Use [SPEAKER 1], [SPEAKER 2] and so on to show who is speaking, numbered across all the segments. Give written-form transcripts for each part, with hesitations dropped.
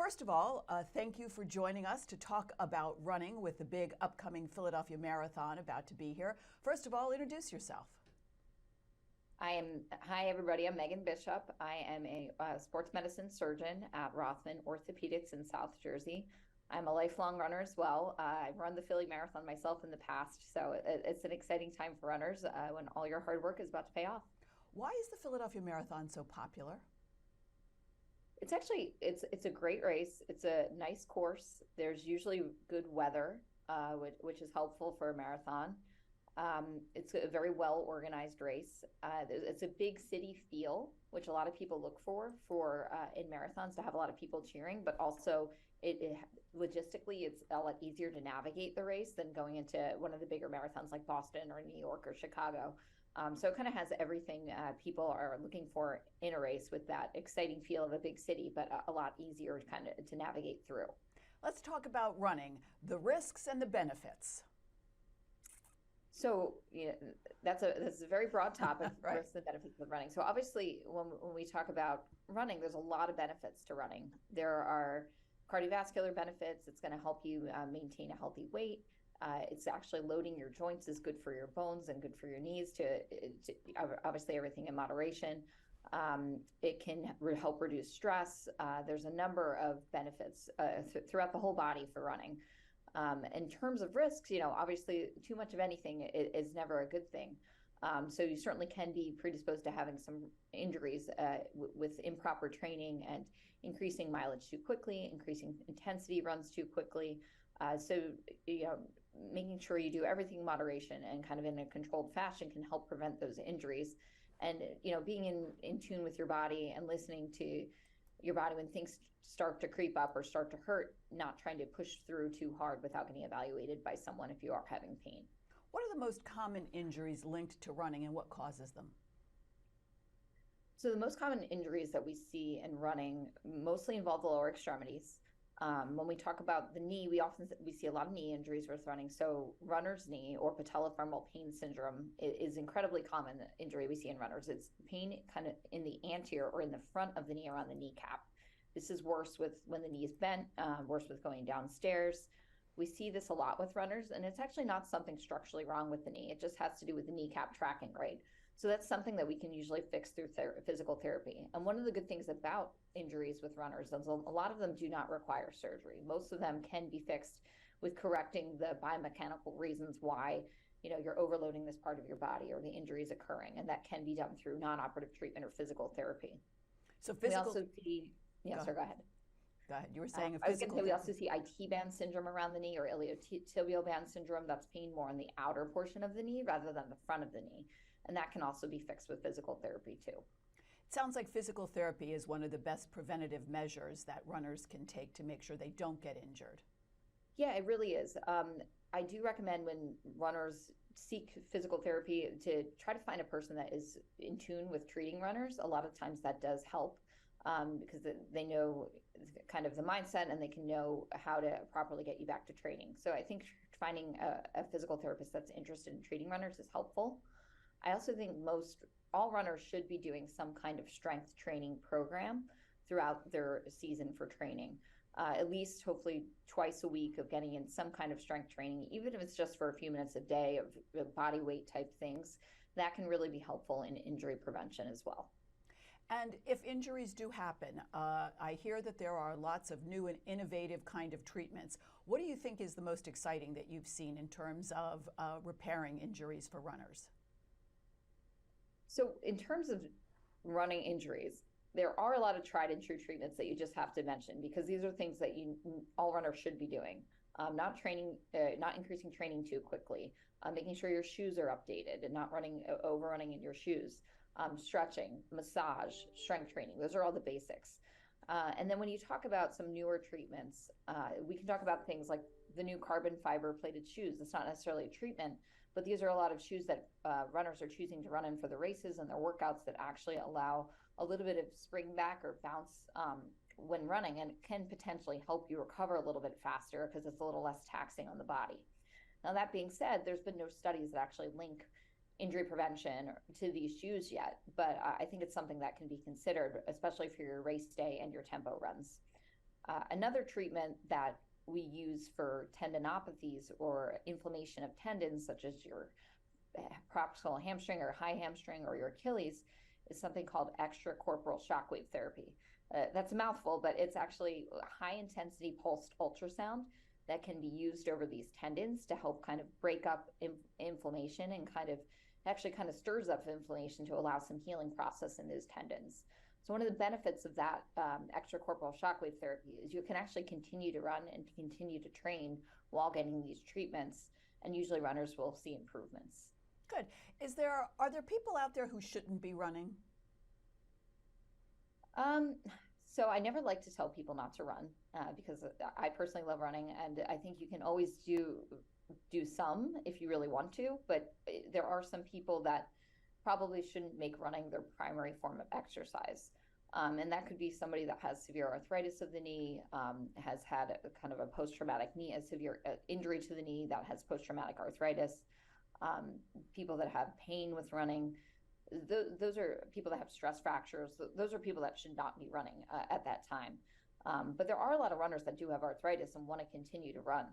[SPEAKER 1] First of all, thank you for joining us to talk about running with the big upcoming Philadelphia Marathon about to be here. First of all, introduce yourself.
[SPEAKER 2] Hi everybody, I'm Meghan Bishop. I am a sports medicine surgeon at Rothman Orthopaedics in South Jersey. I'm a lifelong runner as well. I've run the Philly Marathon myself in the past, so it's an exciting time for runners when all your hard work is about to pay off.
[SPEAKER 1] Why is the Philadelphia Marathon so popular?
[SPEAKER 2] It's a great race. It's a nice course. There's usually good weather, which is helpful for a marathon. It's a very well organized race. It's a big city feel, which a lot of people look for in marathons, to have a lot of people cheering, but also logistically, it's a lot easier to navigate the race than going into one of the bigger marathons like Boston or New York or Chicago. So it kind of has everything people are looking for in a race, with that exciting feel of a big city, but a lot easier kind of to navigate through.
[SPEAKER 1] Let's talk about running, the risks and the benefits.
[SPEAKER 2] So that's a very broad topic,
[SPEAKER 1] Right.
[SPEAKER 2] risks and benefits of running. So obviously, when we talk about running, there's a lot of benefits to running. There are cardiovascular benefits. It's going to help you maintain a healthy weight. It's actually loading your joints is good for your bones and good for your knees, to obviously everything in moderation. It can help reduce stress. There's a number of benefits throughout the whole body for running. In terms of risks, obviously too much of anything is never a good thing. So you certainly can be predisposed to having some injuries with improper training and increasing mileage too quickly, increasing intensity runs too quickly. So making sure you do everything in moderation and kind of in a controlled fashion can help prevent those injuries. And being in tune with your body and listening to your body when things start to creep up or start to hurt, not trying to push through too hard without getting evaluated by someone if you are having pain.
[SPEAKER 1] What are the most common injuries linked to running and what causes them?
[SPEAKER 2] So the most common injuries that we see in running mostly involve the lower extremities. When we talk about the knee, we see a lot of knee injuries with running. So runner's knee or patellofemoral pain syndrome is incredibly common injury we see in runners. It's pain kind of in the anterior or in the front of the knee, around the kneecap. This is worse when the knee is bent, worse with going downstairs. We see this a lot with runners, and it's actually not something structurally wrong with the knee. It just has to do with the kneecap tracking, right? So that's something that we can usually fix through physical therapy. And one of the good things about injuries with runners is a lot of them do not require surgery. Most of them can be fixed with correcting the biomechanical reasons why you're overloading this part of your body or the injury is occurring, and that can be done through non-operative treatment or physical therapy.
[SPEAKER 1] So
[SPEAKER 2] We also see, yeah, sir, go ahead.
[SPEAKER 1] Go ahead. You were saying
[SPEAKER 2] I was going to say we also see IT band syndrome around the knee, or iliotibial band syndrome. That's pain more on the outer portion of the knee rather than the front of the knee. And that can also be fixed with physical therapy too.
[SPEAKER 1] It sounds like physical therapy is one of the best preventative measures that runners can take to make sure they don't get injured.
[SPEAKER 2] Yeah, it really is. I do recommend when runners seek physical therapy to try to find a person that is in tune with treating runners. A lot of times that does help. Because they know kind of the mindset and they can know how to properly get you back to training. So I think finding a physical therapist that's interested in treating runners is helpful. I also think all runners should be doing some kind of strength training program throughout their season for training. At least hopefully twice a week of getting in some kind of strength training, even if it's just for a few minutes a day of body weight type things. That can really be helpful in injury prevention as well.
[SPEAKER 1] And if injuries do happen, I hear that there are lots of new and innovative kind of treatments. What do you think is the most exciting that you've seen in terms of repairing injuries for runners?
[SPEAKER 2] So in terms of running injuries, there are a lot of tried and true treatments that you just have to mention, because these are things that all runners should be doing. Not increasing training too quickly, making sure your shoes are updated and not overrunning in your shoes, stretching, massage, strength training. Those are all the basics. And then when you talk about some newer treatments, we can talk about things like the new carbon fiber plated shoes. It's not necessarily a treatment, but these are a lot of shoes that runners are choosing to run in for the races and their workouts that actually allow a little bit of spring back or bounce when running, and it can potentially help you recover a little bit faster because it's a little less taxing on the body. Now, that being said, there's been no studies that actually link injury prevention to these shoes yet, but I think it's something that can be considered, especially for your race day and your tempo runs. Another treatment that we use for tendinopathies or inflammation of tendons, such as your proximal hamstring or high hamstring or your Achilles, is something called extracorporeal shockwave therapy. That's a mouthful, but it's actually high intensity pulsed ultrasound that can be used over these tendons to help kind of break up inflammation and actually kind of stirs up inflammation to allow some healing process in those tendons. So one of the benefits of that extracorporeal shockwave therapy is you can actually continue to run and continue to train while getting these treatments, and usually runners will see improvements.
[SPEAKER 1] Good. Are there people out there who shouldn't be running?
[SPEAKER 2] So I never like to tell people not to run because I personally love running, and I think you can always do some if you really want to, but there are some people that probably shouldn't make running their primary form of exercise. And that could be somebody that has severe arthritis of the knee, has had a kind of a post-traumatic knee, a severe injury to the knee that has post-traumatic arthritis, people that have pain with running. Those are people that have stress fractures. Those are people that should not be running at that time. But there are a lot of runners that do have arthritis and want to continue to run.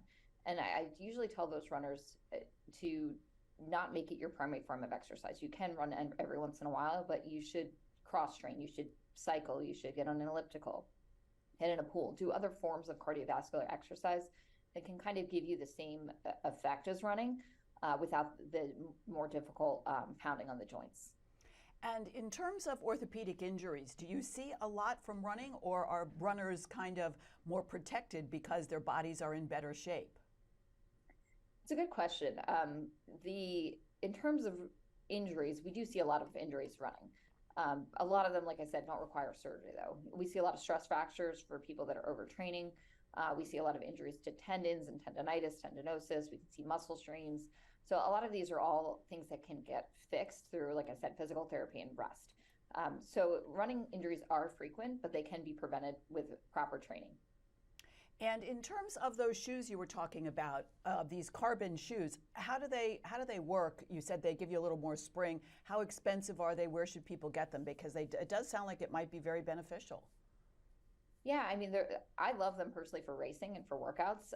[SPEAKER 2] And I usually tell those runners to not make it your primary form of exercise. You can run every once in a while, but you should cross train. You should cycle. You should get on an elliptical, get in a pool, do other forms of cardiovascular exercise that can kind of give you the same effect as running without the more difficult pounding on the joints.
[SPEAKER 1] And in terms of orthopedic injuries, do you see a lot from running, or are runners kind of more protected because their bodies are in better shape?
[SPEAKER 2] It's a good question. In terms of injuries, we do see a lot of injuries running. A lot of them, like I said, don't require surgery, though. We see a lot of stress fractures for people that are overtraining. We see a lot of injuries to tendons and tendonitis, tendinosis. We can see muscle strains. So a lot of these are all things that can get fixed through, like I said, physical therapy and rest. So running injuries are frequent, but they can be prevented with proper training.
[SPEAKER 1] And in terms of those shoes you were talking about, these carbon shoes, how do they work? You said they give you a little more spring. How expensive are they? Where should people get them? Because it does sound like it might be very beneficial.
[SPEAKER 2] Yeah, I mean, I love them personally for racing and for workouts.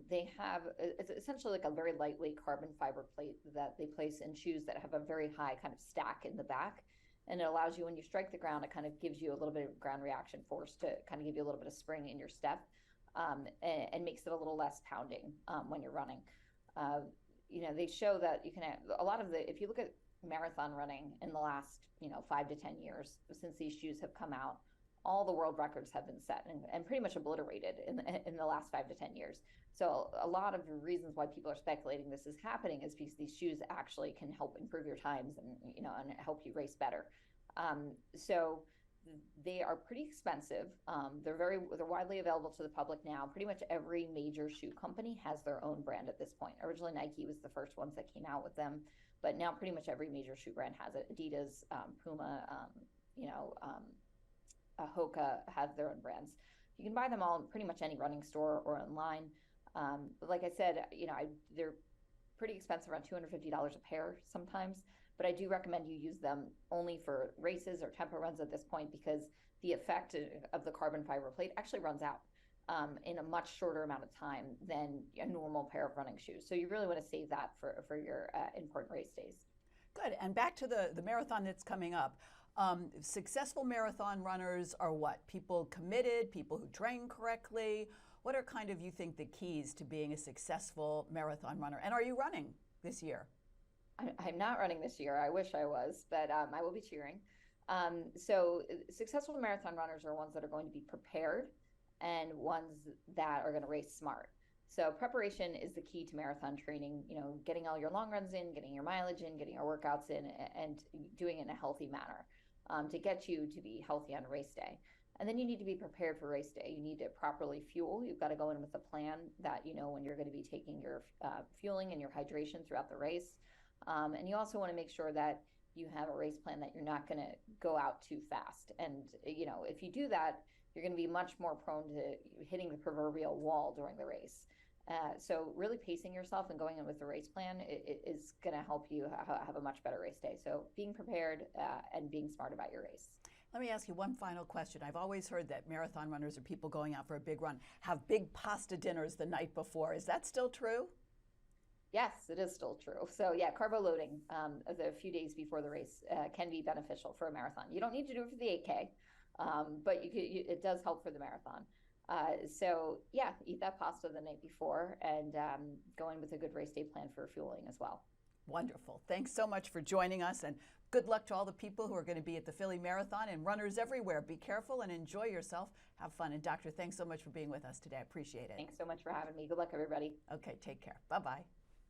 [SPEAKER 2] It's essentially like a very lightweight carbon fiber plate that they place in shoes that have a very high kind of stack in the back. And it allows you, when you strike the ground, it kind of gives you a little bit of ground reaction force to kind of give you a little bit of spring in your step. And makes it a little less pounding when you're running. They show that you can have if you look at marathon running in the last 5 to 10 years since these shoes have come out, all the world records have been set and pretty much obliterated in the last 5 to 10 years. So a lot of the reasons why people are speculating this is happening is because these shoes actually can help improve your times and help you race better. So they are pretty expensive. They're widely available to the public now. Pretty much every major shoe company has their own brand at this point. Originally, Nike was the first ones that came out with them, but now pretty much every major shoe brand has it. Adidas, Puma, Hoka have their own brands. You can buy them all in pretty much any running store or online. But like I said, they're pretty expensive, around $250 a pair sometimes. But I do recommend you use them only for races or tempo runs at this point because the effect of the carbon fiber plate actually runs out in a much shorter amount of time than a normal pair of running shoes. So you really want to save that for your important race days.
[SPEAKER 1] Good. And back to the marathon that's coming up. Successful marathon runners are what? People committed, people who train correctly. What are kind of, you think, the keys to being a successful marathon runner? And are you running this year?
[SPEAKER 2] I'm not running this year. I wish I was, but I will be cheering. So successful marathon runners are ones that are going to be prepared and ones that are going to race smart. So preparation is the key to marathon training, getting all your long runs in, getting your mileage in, getting your workouts in, and doing it in a healthy manner to get you to be healthy on race day. And then you need to be prepared for race day. You need to properly fuel. You've got to go in with a plan that when you're going to be taking your fueling and your hydration throughout the race. And you also want to make sure that you have a race plan that you're not going to go out too fast. And, if you do that, you're going to be much more prone to hitting the proverbial wall during the race. So really pacing yourself and going in with the race plan is going to help you have a much better race day. So being prepared and being smart about your race.
[SPEAKER 1] Let me ask you one final question. I've always heard that marathon runners or people going out for a big run have big pasta dinners the night before. Is that still true?
[SPEAKER 2] Yes, it is still true. So yeah, carbo loading the few days before the race can be beneficial for a marathon. You don't need to do it for the 8K, but it does help for the marathon. So yeah, eat that pasta the night before and go in with a good race day plan for fueling as well.
[SPEAKER 1] Wonderful. Thanks so much for joining us, and good luck to all the people who are going to be at the Philly Marathon and runners everywhere. Be careful and enjoy yourself. Have fun. And Doctor, thanks so much for being with us today. I appreciate it.
[SPEAKER 2] Thanks so much for having me. Good luck, everybody.
[SPEAKER 1] Okay, take care. Bye-bye.